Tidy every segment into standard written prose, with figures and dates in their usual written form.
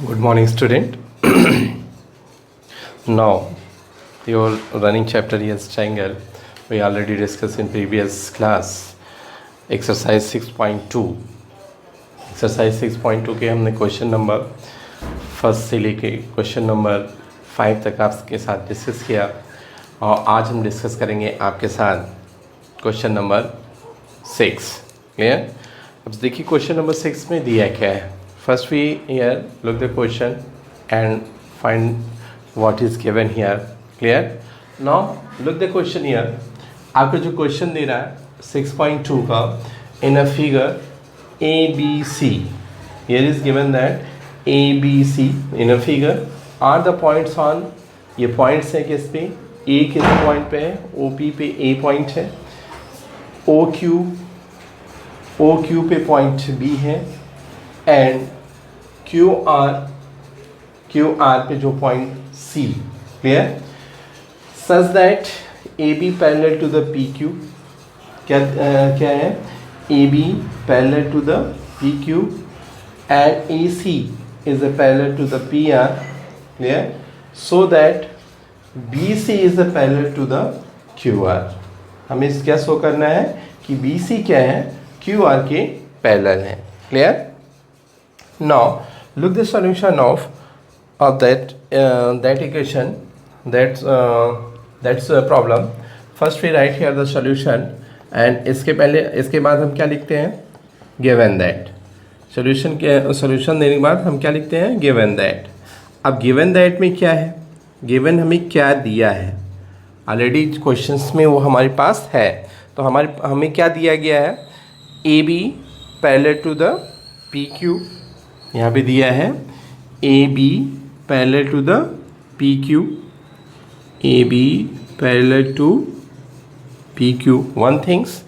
Good morning, student. Now, your running chapter is triangle. We already discussed in previous class. Exercise 6.2. Exercise 6.2 के हमने question number first से लेके question number 5 तक आपके साथ discuss किया और आज हम डिस्कस करेंगे आपके साथ क्वेश्चन नंबर 6. क्लियर? अब देखिए क्वेश्चन नंबर 6 में दिया क्या है. First we here look the question and find what is given here. Clear? Now look the question here. आपको जो क्वेश्चन दे रहा है 6.2 का in a figure ABC. Here is given that ABC in a figure are the points on. ये points है किस पे? A किस point पे है? OP पे A point है. OQ पे point B है एंड QR पे जो point C. Clear? Such that AB parallel to the PQ. क्या है? AB parallel to the PQ and AC is a parallel to the PR. Clear? So that BC is a parallel to the QR. हमें क्या show करना है कि BC क्या है? QR के पैरेलल है. Clear? Now look the solution of that equation. That's a problem. First we write here the solution and इसके बाद हम क्या लिखते हैं? Given that. solution देने के बाद हम क्या लिखते हैं? Given that. अब given that में क्या है? Given हमें क्या दिया है? ऑलरेडी क्वेश्चंस में वो हमारे पास है. तो हमें क्या दिया गया है? AB parallel to the PQ. यहाँ पे दिया है AB parallel to the PQ. AB parallel to PQ. One things,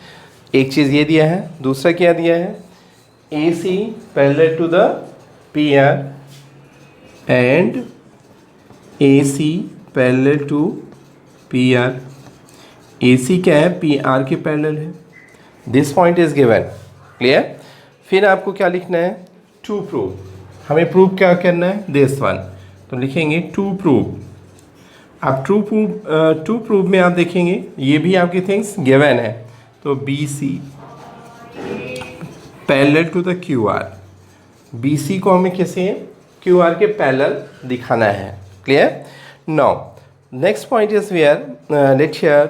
एक चीज़ ये दिया है. दूसरा क्या दिया है? AC parallel to the PR and AC parallel to PR. AC क्या है? PR के पैरेलल है. This point is given. Clear? फिर आपको क्या लिखना है? To prove. हमें प्रूव क्या करना है? This one. तो लिखेंगे टू प्रूव. अब टू प्रूव में आप देखेंगे ये भी आपकी थिंग्स गिवन है. तो BC parallel to the QR. BC को हमें कैसे QR के पैरेलल दिखाना है. Clear? Now next point is where let here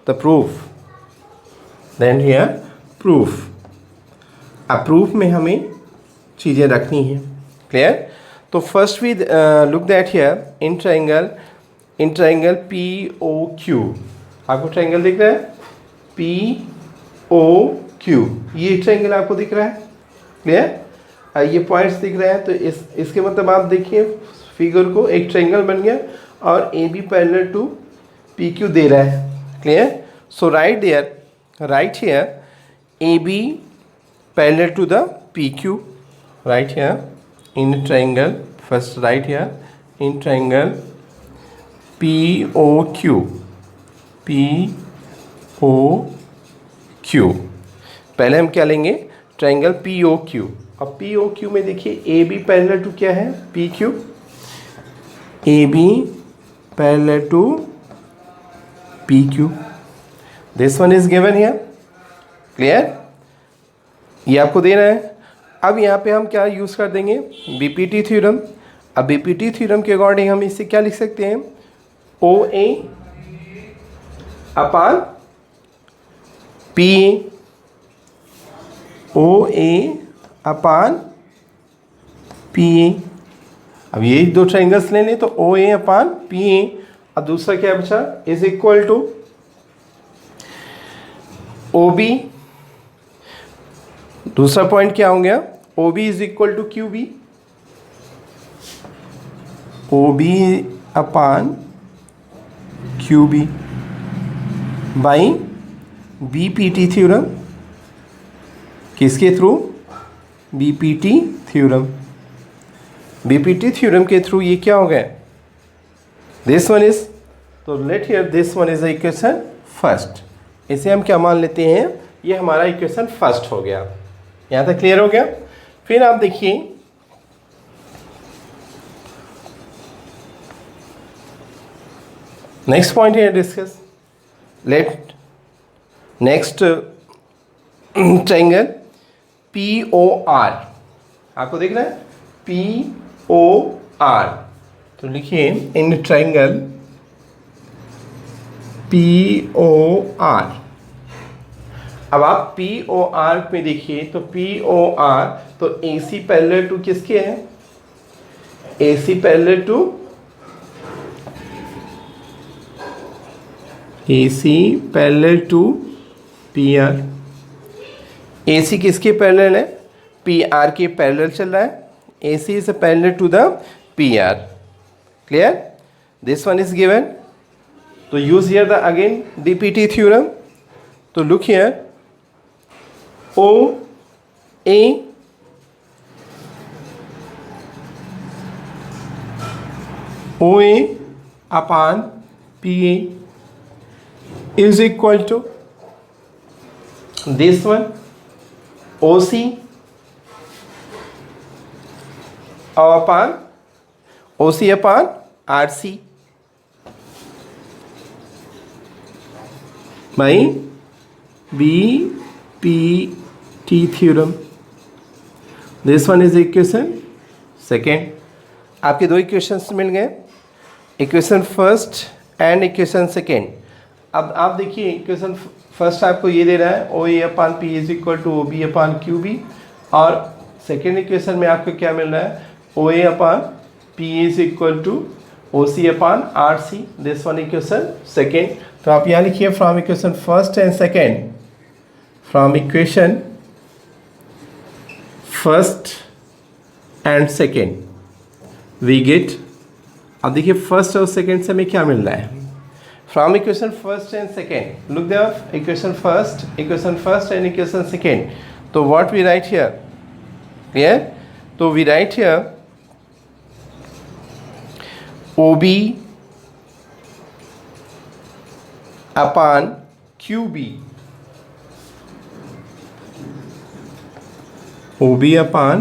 the proof. Then here proof. अब प्रूफ में हमें चीज़ें रखनी है. क्लियर? तो first we look that here in triangle POQ. आपको ट्राइंगल दिख रहा है? POQ. ये ट्राइंगल आपको दिख रहा है? क्लियर? ये पॉइंट्स दिख रहे हैं. तो इसके मतलब आप देखिए फिगर को, एक ट्राइंगल बन गया और AB पैरेलल टू PQ दे रहा है. Clear? So right here AB parallel to the PQ. Right here in triangle. First right here in triangle POQ. पहले हम क्या लेंगे? Triangle POQ. अब POQ में देखिए AB पैरेलल टू क्या है? PQ. AB parallel to PQ. This one is given here. Clear? ये आपको देना है. अब यहाँ पे हम क्या यूज़ कर देंगे? BPT theorem. अब BPT थ्योरम के अकॉर्डिंग हम इससे क्या लिख सकते हैं? OA अपान PA. OA अपान PA. अब ये दो ट्राइंगल्स ले लें तो OA अपान PA. अब दूसरा क्या बचा? Is equal to OB. दूसरा पॉइंट क्या हो गया? OB is equal to QB. OB upon QB by BPT theorem. किसके through? BPT theorem. BPT theorem के थ्रू ये क्या हो गया? This one is. तो let here this one is equation first. इसे हम क्या मान लेते हैं? ये हमारा इक्वेशन फर्स्ट हो गया. यहाँ तक क्लियर हो गया? फिर आप देखिए Next point here discuss. Let next triangle POR, आपको देख रहा है POR, तो लिखिए इन ट्राइंगल POR। अब आप POR में देखिए तो POR तो AC पैरेलल टू किसके है, AC parallel to PR। AC किसके पैरेलल है, PR के पैरेलल चल रहा है, AC is parallel to the PR। clear, this one is given, तो use here the again DPT theorem। तो look here, OA upon PA is equal to this one OC upon RC by BPT theorem। this one is equation second। आपके दो equations मिल गए, equation first and equation second. अब आप देखिए equation first आपको ये दे रहा है OA upon P is equal to OB upon QB, और सेकेंड इक्वेशन में आपको क्या मिल रहा है OA upon P is equal to OC upon RC। This one equation second. तो आप यहाँ लिखिए from equation first and second, from equation first and second we get. अब देखिए फर्स्ट और सेकेंड से हमें क्या मिल रहा है, from equation first and second, look there equation first and equation second. तो what we write here, clear, तो we write here OB upon QB, OB upon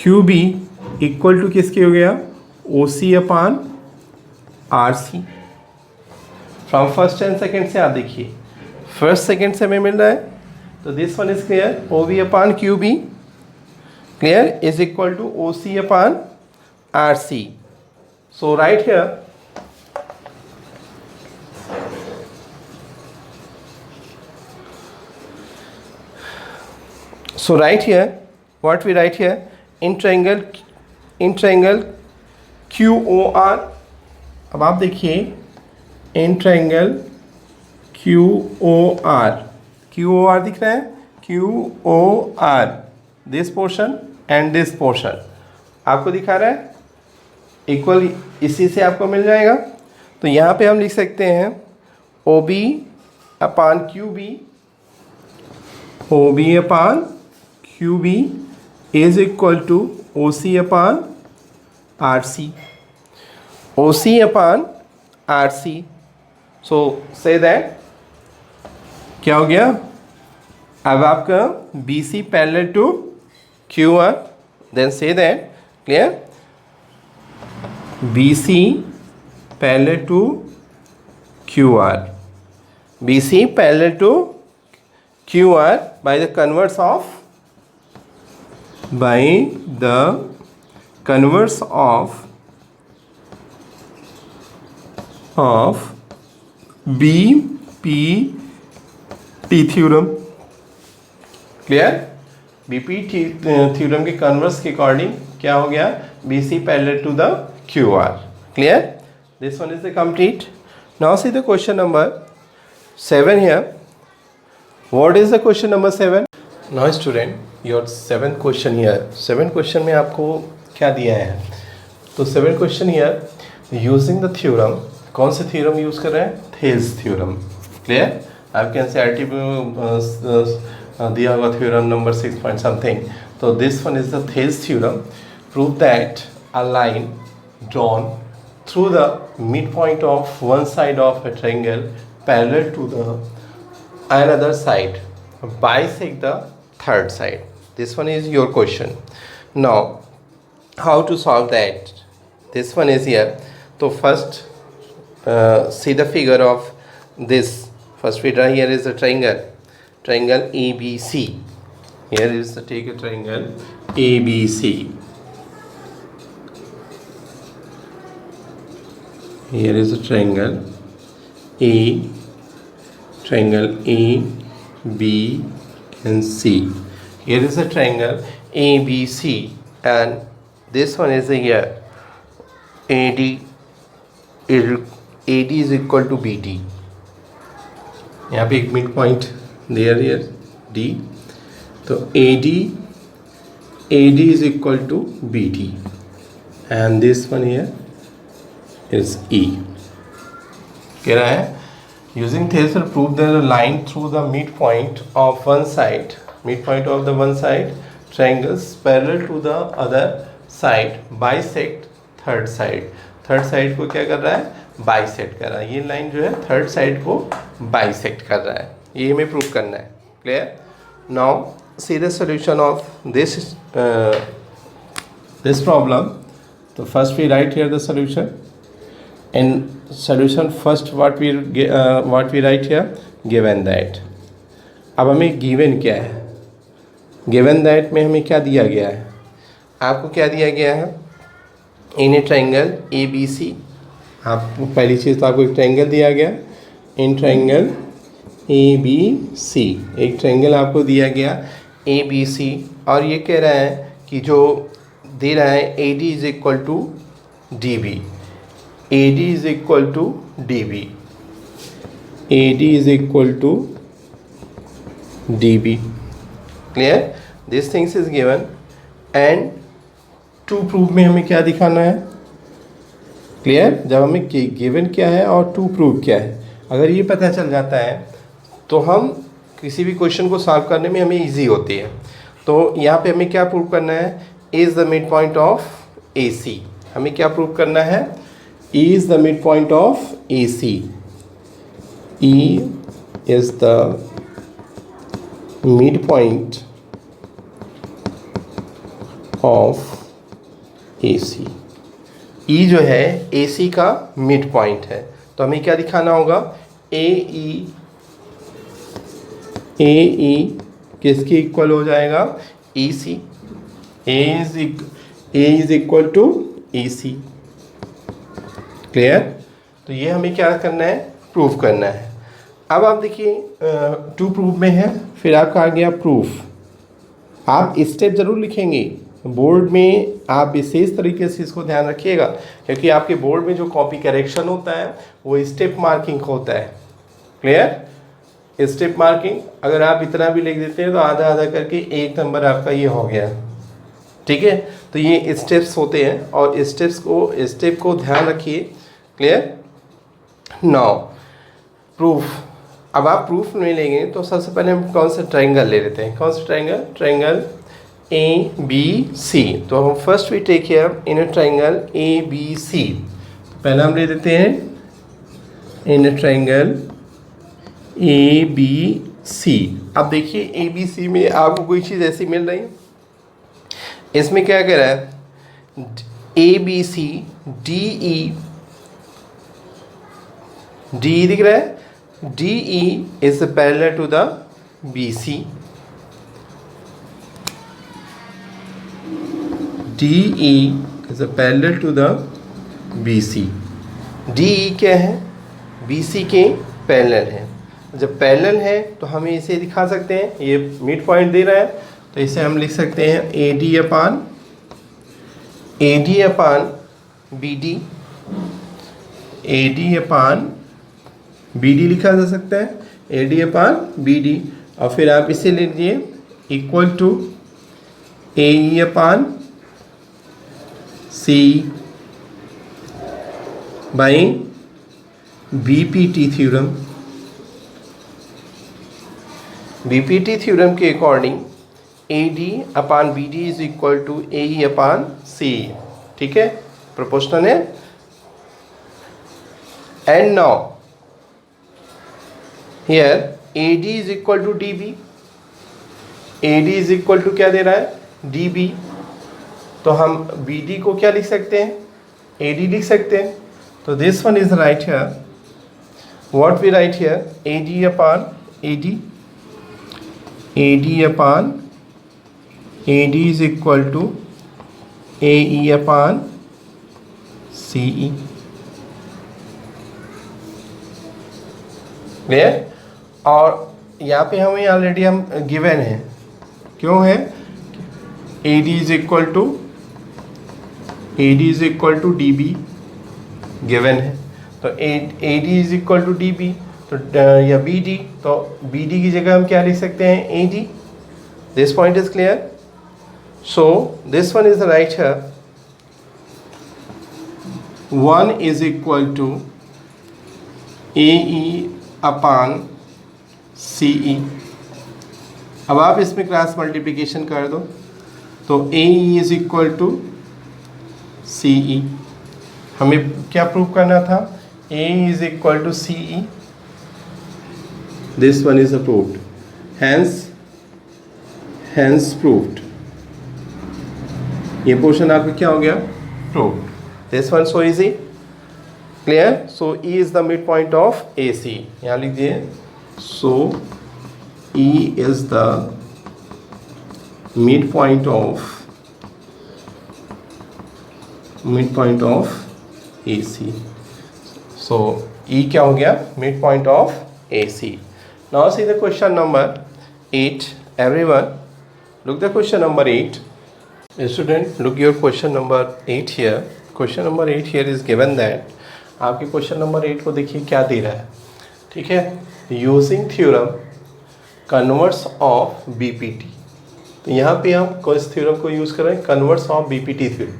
QB equal to किसके हो गया OC upon RC। From first and second से आप देखिए first second से हमें मिल रहा है, तो this one is clear, OB upon QB clear is equal to OC upon RC। So right here what we write here in triangle QOR। अब आप देखिए इन ट्राइंगल QOR दिख रहा है, QOR this portion and this portion आपको दिखा रहा है इक्वल, इसी से आपको मिल जाएगा। तो यहाँ पे हम लिख सकते हैं OB upon QB is equal to OC upon RC, OC upon RC। So say that क्या हो गया, अब आपका BC parallel to QR, then say that clear BC parallel to QR, BC parallel to QR by the converse of BPT theorem. Clear, BPT theorem के converse के according क्या हो गया, BC parallel to the QR। Clear, this one is the complete. Now see the question number 7 here। What is the question number 7? Now student, your 7th question here. 7th question में आपको क्या दिया है, तो 7th question here using the theorem, कौन से theorem use कर रहे हैं, थेल्स थ्योरम। क्लियर, आपके NCERT में दिया हुआ थ्योरम नंबर 6 पॉइंट समथिंग। तो this one is the Thales theorem. Prove that a line drawn through the midpoint of one side of a triangle parallel to the another side bisect the third side. This one is your question. Now how to solve that, this one is here. तो first see the figure of this. First we draw, here is a triangle ABC. Here is the take a triangle ABC. Here is a triangle A, B and C. Here is a triangle ABC, and this one is here AD is equal to BD. यहाँ पे एक mid point there here D, तो AD is equal to BD, and this one here is E. कह रहा है using this will prove there is a line through the midpoint of one side, midpoint of the one side, triangles parallel to the other side bisect third side. Third side को क्या कर रहा है, bisect कर रहा है. ये line जो है थर्ड साइड को बाइसेक्ट कर रहा है. ये हमें प्रूव करना है. Clear? Now see the solution of this problem. तो first we write here the solution. In solution first what we write here, given that. अब हमें गिवन क्या है, गिवन दैट में हमें क्या दिया गया है, आपको क्या दिया गया है, इन ए ट्रायंगल ए बी सी. आपको पहली चीज़ तो आपको एक ट्रायंगल दिया गया, इन ट्रायंगल ए बी सी. एक ट्रायंगल आपको दिया गया ए बी सी, और ये कह रहा है कि जो दे रहा है A D is equal to D B. A D is equal to D B. A D is equal to D B. Clear? This things is given. And to prove में हमें क्या दिखाना है. क्लियर? जब हमें गिवन क्या है और टू प्रूव क्या है, अगर ये पता चल जाता है तो हम किसी भी क्वेश्चन को सॉल्व करने में हमें इजी होती है. तो यहाँ पे हमें क्या प्रूव करना है, A is the mid point of A C. हमें क्या प्रूव करना है, E is the mid point of A C. E is the mid point of A C. E जो है ए सी का मिड पॉइंट है. तो हमें क्या दिखाना होगा, ए ई किसके इक्वल हो जाएगा, E C. A is equal to E C. Clear? तो ये हमें क्या करना है, प्रूफ करना है. अब आप देखिए टू प्रूफ में है, फिर आपका आ गया प्रूफ. आप स्टेप ज़रूर लिखेंगे बोर्ड में, आप विशेष तरीके से इसको ध्यान रखिएगा, क्योंकि आपके बोर्ड में जो कॉपी करेक्शन होता है वो स्टेप मार्किंग होता है. क्लियर? स्टेप मार्किंग अगर आप इतना भी लिख देते हैं तो आधा आधा करके एक नंबर आपका ये हो गया. ठीक है? तो ये स्टेप्स होते हैं और स्टेप को ध्यान रखिए. क्लियर? Now proof. अब आप प्रूफ नहीं लेंगे तो सबसे पहले हम कौन सा ट्रायंगल ले लेते हैं. कौन सा triangle, triangle A B C. तो हम first we take here in a triangle A B C. तो पहला हम ले देते हैं इन अ ट्रायंगल ए बी सी. अब देखिए ए बी सी में आपको कोई चीज़ ऐसी मिल रही है, इसमें क्या कह रहा है, A B C D E. D दिख रहा है, D E is parallel to the B C. DE is a parallel to the BC. DE क्या है, BC के पैरेलल है. जब पैरेलल है तो हमें इसे दिखा सकते हैं, ये मिड पॉइंट दे रहा है तो इसे हम लिख सकते हैं AD upon BD. AD upon BD लिखा जा सकता है, AD अपान BD. और फिर आप इसे ले लीजिए equal to AE upon C by BPT theorem. BPT theorem के according AD upon BD is equal to AE upon C. ठीक है? प्रोपोर्शनल है. And now here AD is equal to DB. AD is equal to क्या दे रहा है, DB. तो हम BD को क्या लिख सकते हैं, AD लिख सकते हैं. तो this one is right here. What we write here? AD upon AD. AD upon AD is equal to AE upon CE. Clear? और यहाँ पे हमें ऑलरेडी हम गिवन है. क्यों है? AD is equal to DB given है. तो AD is equal to DB, तो या BD, तो BD की जगह हम क्या लिख सकते हैं? AD. This point is clear. So this one is right here. 1 is equal to AE upon CE. अब आप इसमें क्रॉस मल्टीप्लिकेशन कर दो, तो AE is equal to CE. हमें क्या प्रूव करना था? A is equal to CE. This one is proved. Hence proved. ये पोर्शन आपका क्या हो गया? Proved. This one so easy. Clear? So E is the midpoint of AC. यहाँ लिख दिए. So E is the midpoint of AC. So E क्या हो गया? Midpoint of AC. Now see the question number 8. Everyone, look the question number 8. Student, look your question number 8 here. Question number 8 here is given that आपके question number 8 को देखिए क्या दे रहा है. ठीक है? Using theorem converse of BPT. तो यहाँ पे हम किस थ्योरम को यूज़ कर रहे हैं? Converse of BPT theorem,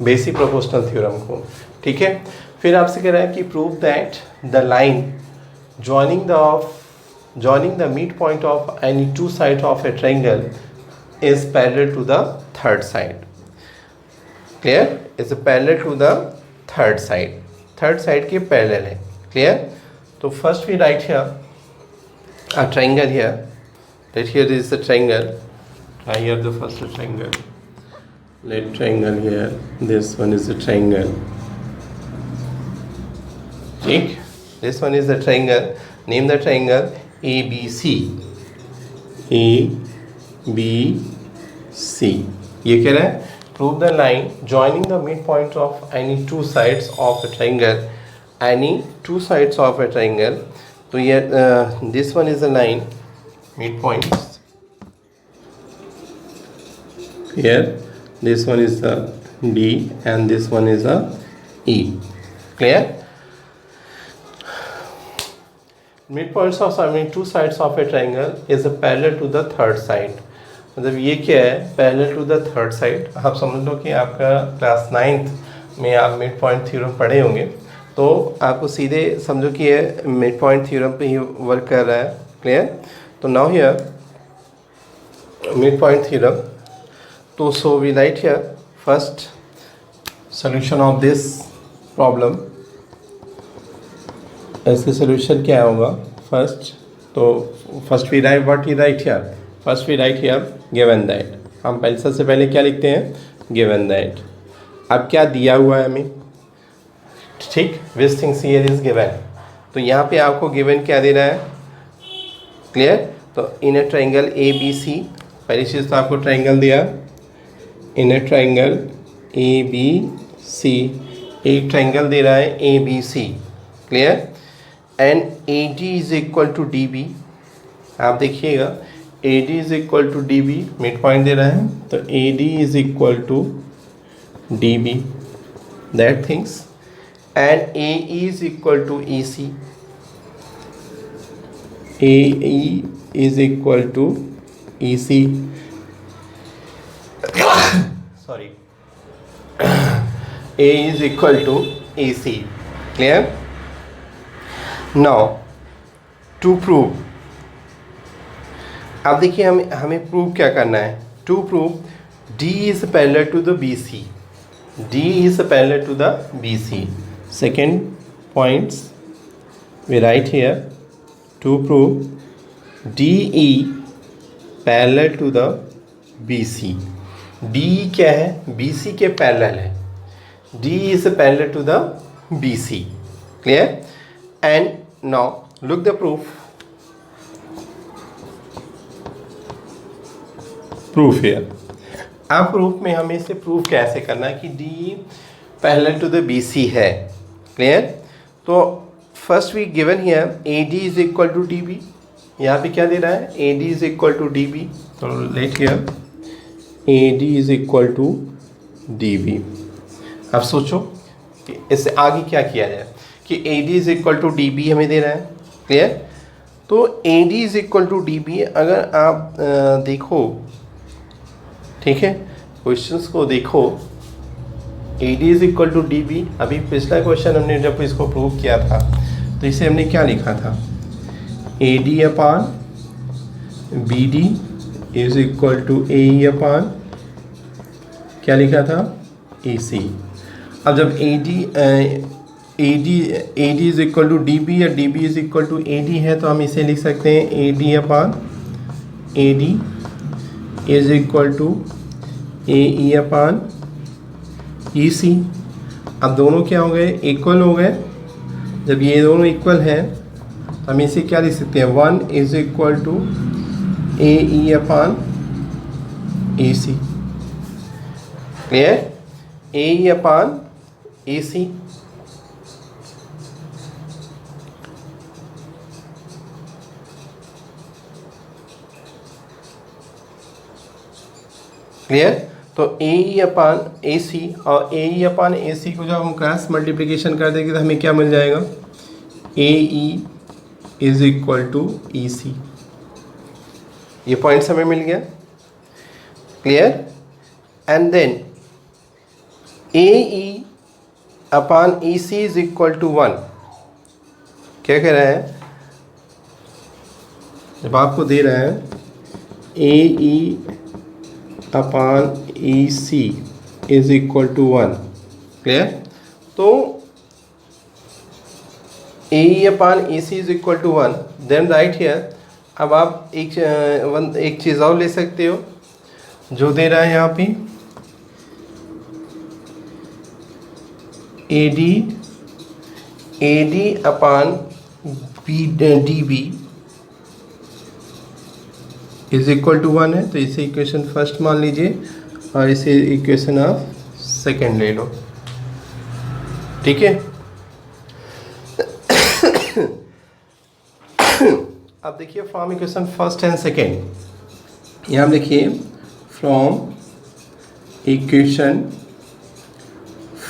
basic proportional theorem को. ठीक है? फिर आपसे कह रहा है कि prove that the line joining the mid point of any two side of a triangle is parallel to the third side. Clear? Is parallel to the third side के पैरेलल है. क्लियर? तो first we write here a triangle here. That here is the triangle. Try here the first triangle. Let triangle here. This one is the triangle. ठीक. This one is the triangle. Name the triangle ABC. ABC. ये क्या है? Prove the line joining the midpoint of any two sides of a triangle. Any two sides of a triangle. तो ये this one is the line midpoint. Here this one is the D and this one is the E. Clear? Midpoints of two sides of a triangle is parallel to the third side. मतलब ये क्या है? parallel to the third side. आप समझ लो कि आपका class 9th में आप मिड पॉइंट थ्योरम पढ़े होंगे, तो आपको सीधे समझो कि ये मिड पॉइंट थ्योरम पे ही वर्क कर रहा है. क्लियर? तो now here mid point theorem. तो so we write here first solution of this problem. इसके solution क्या होगा? first we write what we write here. First we write here given that. हम सबसे पहले क्या लिखते हैं? given that. अब क्या दिया हुआ है हमें? ठीक, which things here is given. तो यहाँ पे आपको given क्या दे रहा है? क्लियर? तो इन ए ट्राइंगल ABC, पहली चीज़ तो आपको ट्राइंगल दिया. इन ए ट्राइंगल ABC, एक ट्राइंगल दे रहा है ABC. Clear? And AD is equal to DB. आप देखिएगा AD is equal to DB, mid point दे रहा है, तो AD is equal to DB. That things. And AE is equal to EC. AE is equal to EC. Sorry. A is equal to AC. Clear? Now to prove, अब देखिए हमें prove क्या करना है. To prove D is parallel to the BC. D is parallel to the BC. Second points we write here. To prove DE parallel to the BC. D क्या है? BC के parallel है. D is parallel to the BC. Clear? And now look the proof. Proof here. अब proof में हमें इसे proof कैसे करना है कि D parallel to the BC है. क्लियर? तो first we given here AD is equal to DB. यहाँ पे क्या दे रहा है? AD is equal to DB. तो let here AD is equal to DB. अब सोचो कि इससे आगे क्या किया जाए कि AD is equal to DB हमें दे रहा है. क्लियर? तो AD is equal to DB अगर आप देखो, ठीक है, क्वेश्चंस को देखो, AD is equal to DB. अभी पिछला क्वेश्चन हमने जब इसको प्रूव किया था तो इसे हमने क्या लिखा था? AD upon BD is equal to AE upon क्या लिखा था? AC. अब जब AD is equal to DB या DB is equal to AD है तो हम इसे लिख सकते हैं AD upon AD is equal to AE upon EC. अब दोनों क्या हो गए? इक्वल हो गए. जब ये दोनों इक्वल हैं तो हम इसे क्या लिख सकते हैं? 1 is equal to AE upon EC. Clear? AE upon EC. Clear? तो AE अपान AC और AE अपान AC को जब हम क्रॉस मल्टीप्लिकेशन कर देंगे तो हमें क्या मिल जाएगा? AE is equal to EC. ये पॉइंट्स हमें मिल गया. Clear? And then AE upon EC is equal to 1. क्या कह रहा है? जब आपको दे रहा है AE upon EC is equal to 1. Clear? तो AE upon EC is equal to 1. Then right here. अब आप एक चीज़ और ले सकते हो जो दे रहा है यहाँ पे AD upon DB is equal to 1 है. तो इसे इक्वेशन फर्स्ट मान लीजिए और इसे इक्वेशन आप सेकेंड ले लो. ठीक है? अब देखिए from equation first and second. यहाँ देखिए from equation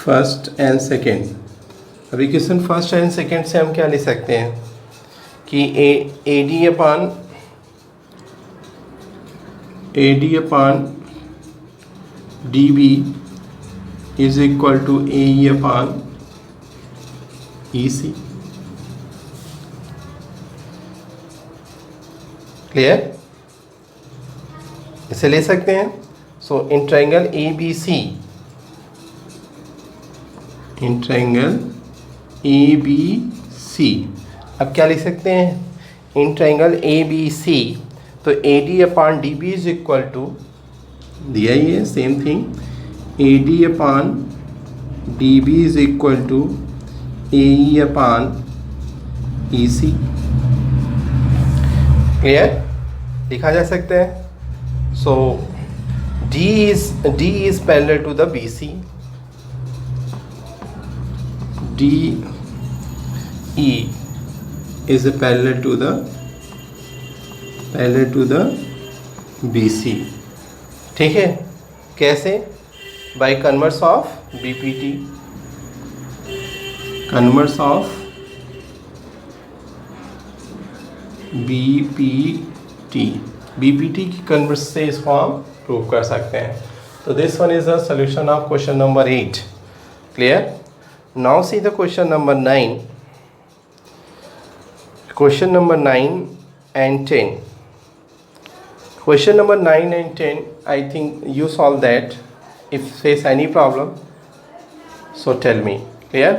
first and second. अब इक्वेशन फर्स्ट एंड सेकेंड से हम क्या ले सकते हैं कि AD upon DB is equal to AE upon EC. Clear? इसे ले सकते हैं. So in triangle ABC, in triangle ABC अब क्या लिख सकते हैं? इन ट्रायंगल ABC तो AD upon DB is equal to दिया ही है same thing. AD upon DB is equal to AE upon EC. Clear? लिखा जा सकता है. सो D is parallel to the BC. DE is parallel to the BC. ठीक है? कैसे? By converse of BPT. Converse of BPT. BPT की converse से इसको हम प्रूव कर सकते हैं. तो this one is the solution of question number 8. Clear? Now see the question number 9. Question number 9 and 10. Question number 9 and 10, I think you solve that. If face any problem, so tell me. Clear?